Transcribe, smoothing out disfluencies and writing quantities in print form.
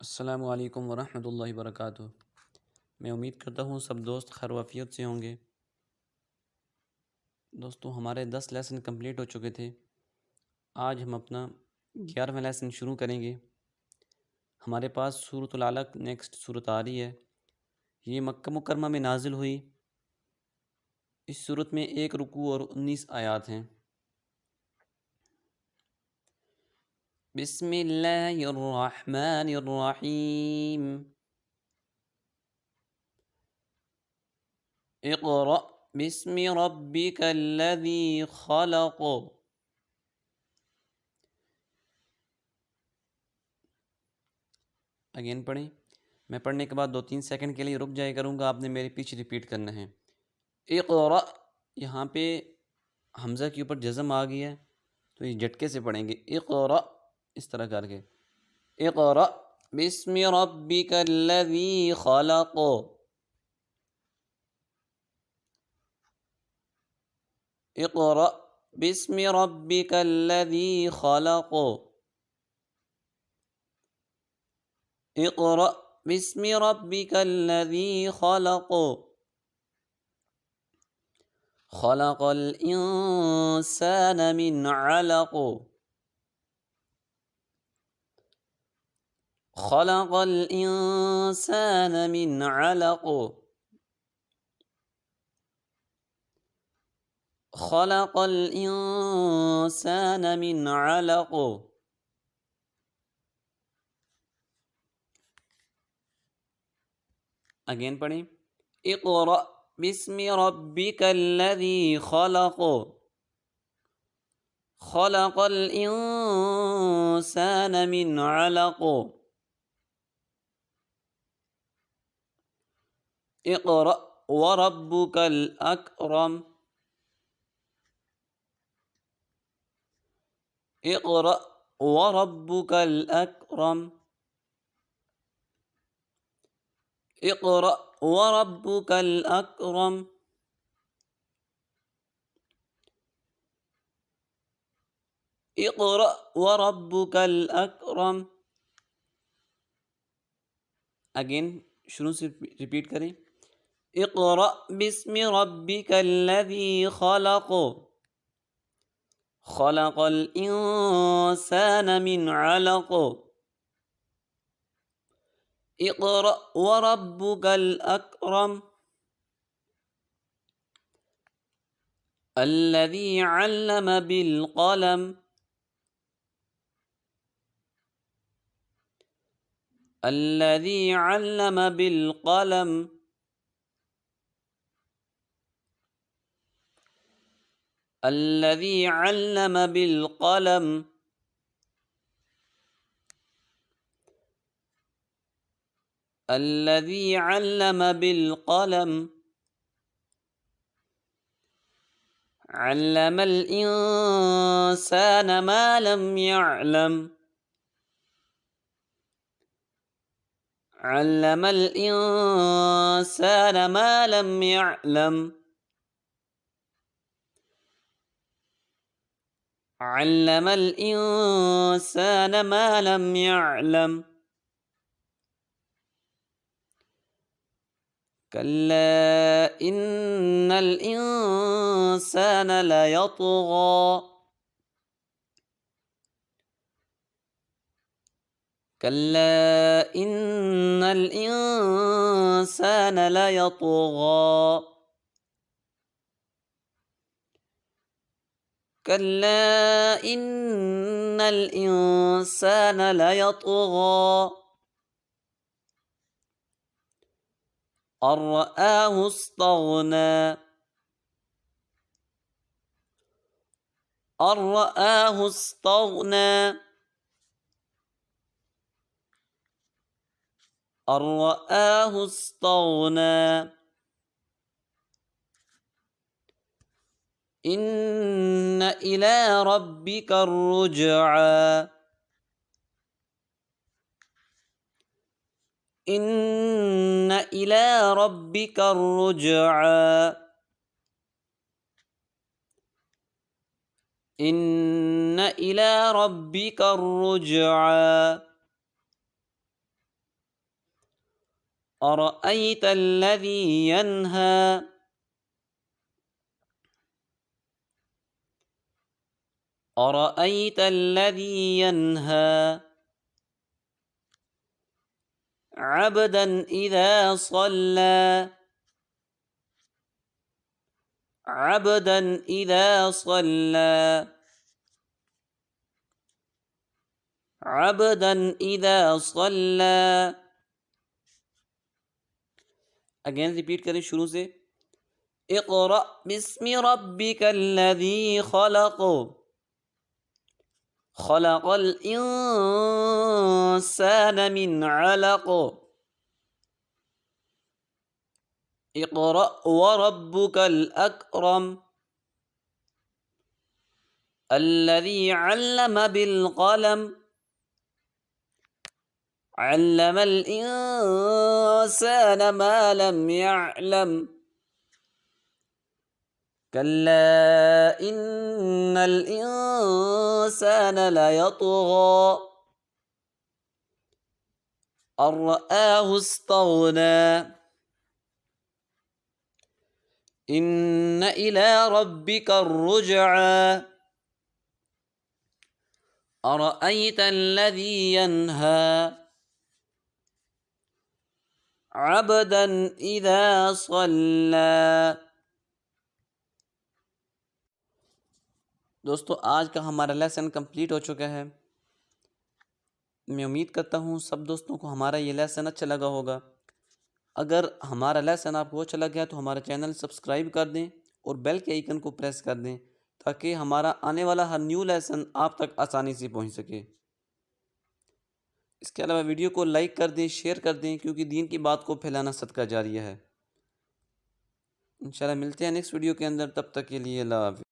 अस्सलामु अलैकुम वरहमतुल्लाहि वबरकातुहू। मैं उम्मीद करता हूँ सब दोस्त खैर वाफियत से होंगे। दोस्तों हमारे 10 लेसन कंप्लीट हो चुके थे। आज हम अपना 11वां लेसन शुरू करेंगे। हमारे पास सूरतुल अलक नेक्स्ट सूरत आ रही है। ये मक्का मुकरमा में नाजिल हुई। इस सूरत में एक रुकू और 19 आयात हैं। बिस्मिल्लाहिर्रहमानिर्रहीम। इक़रा बिस्मि रब्बिकल्लज़ी खलक़। अगेन पढ़ें। मैं पढ़ने के बाद 2-3 सेकंड के लिए रुक जाया करूँगा, आपने मेरे पीछे रिपीट करना है। इक़रा, यहाँ पे हमज़ा के ऊपर जज़म आ गया है तो ये झटके से पढ़ेंगे। इक़रा इस तरह करके। इक़रा बिस्मि रब्बिकल्लज़ी खलक़। इक़रा बिस्मि रब्बिकल्लज़ी खलक़। इक़रा बिस्मि रब्बिकल्लज़ी खलक़। खलक़ल इंसान मिन अलक़। खलक़ल इंसान मिन अलक़। खलक़ल इंसान मिन अलक़। अगेन पढ़ें। इक़रा बिस्मि रब्बिकल्लज़ी खलक़। खलक़ल इंसान मिन अलक़। इक़रा व रब्बुकल अकरम। इक़रा व रब्बुकल अकरम। इक़रा व रब्बुकल अकरम। इक़रा व रब्बुकल अकरम। अगेन शुरू से रिपीट करें। इक़रा बिस्मि रब्बिकल्लज़ी खलक़। खलक़ल इंसान मिन अलक़। इक़रा व रब्बुकल अकरम। अल्लज़ी अल्लम बिल क़लम। अल्लज़ी अल्लम बिल क़लम। अल्लज़ी अल्लम बिल क़लम। अल्लज़ी अल्लम बिल क़लम। अल्लमल इंसान मा लम यअलम। अल्लमल इंसान मा लम यअलम। अल्लमल इंसान मा लम यअलम। कल्ला इन्नल इंसान लयतग़ा। कल्ला इन्नल इंसान लयतग़ा। कल्ला इन्नल इंसान लयतग़ा। अर्रआहु इस्तग़ना। अर्रआहु इस्तग़ना। अर्रआहु इस्तग़ना। इन्न इला रब्बिका अर्रुजआ। इन्न इला रब्बिका अर्रुजआ। इन्न इला रब्बिका अर्रुजआ। أرأيت الذي ينهى أرأيت الذي ينهى عبدا إذا صلى عبدا إذا صلى عبدا إذا صلى. अगेन रिपीट करें शुरू से. इक़रा बिस्मि रब्बिकल्लज़ी खलक़ खलक़ल इंसान मिन अलक़ इक़रा व रब्बुकल अकरम अल्लज़ी अल्लम बिल क़लम अल्लमल इंसान मा लम यअलम कल्ला इन्नल इंसान लयतग़ा अर्रआहु इस्तग़ना इन्न इला रब्बिकर रुजआ अरअयतल्लज़ी यन्हा अबदन इज़ा सल्ला. दोस्तों आज का हमारा लेसन कंप्लीट हो चुका है. मैं उम्मीद करता हूँ सब दोस्तों को हमारा ये लेसन अच्छा लगा होगा. अगर हमारा लेसन आपको अच्छा लग गया तो हमारा चैनल सब्सक्राइब कर दें और बेल के आइकन को प्रेस कर दें ताकि हमारा आने वाला हर न्यू लेसन आप तक आसानी से पहुँच सके. इसके अलावा वीडियो को लाइक कर दें, शेयर कर दें, क्योंकि दीन की बात को फैलाना सदका जारिया है. इंशाल्लाह मिलते हैं नेक्स्ट वीडियो के अंदर. तब तक के लिए अल्लाह हाफ़िज़.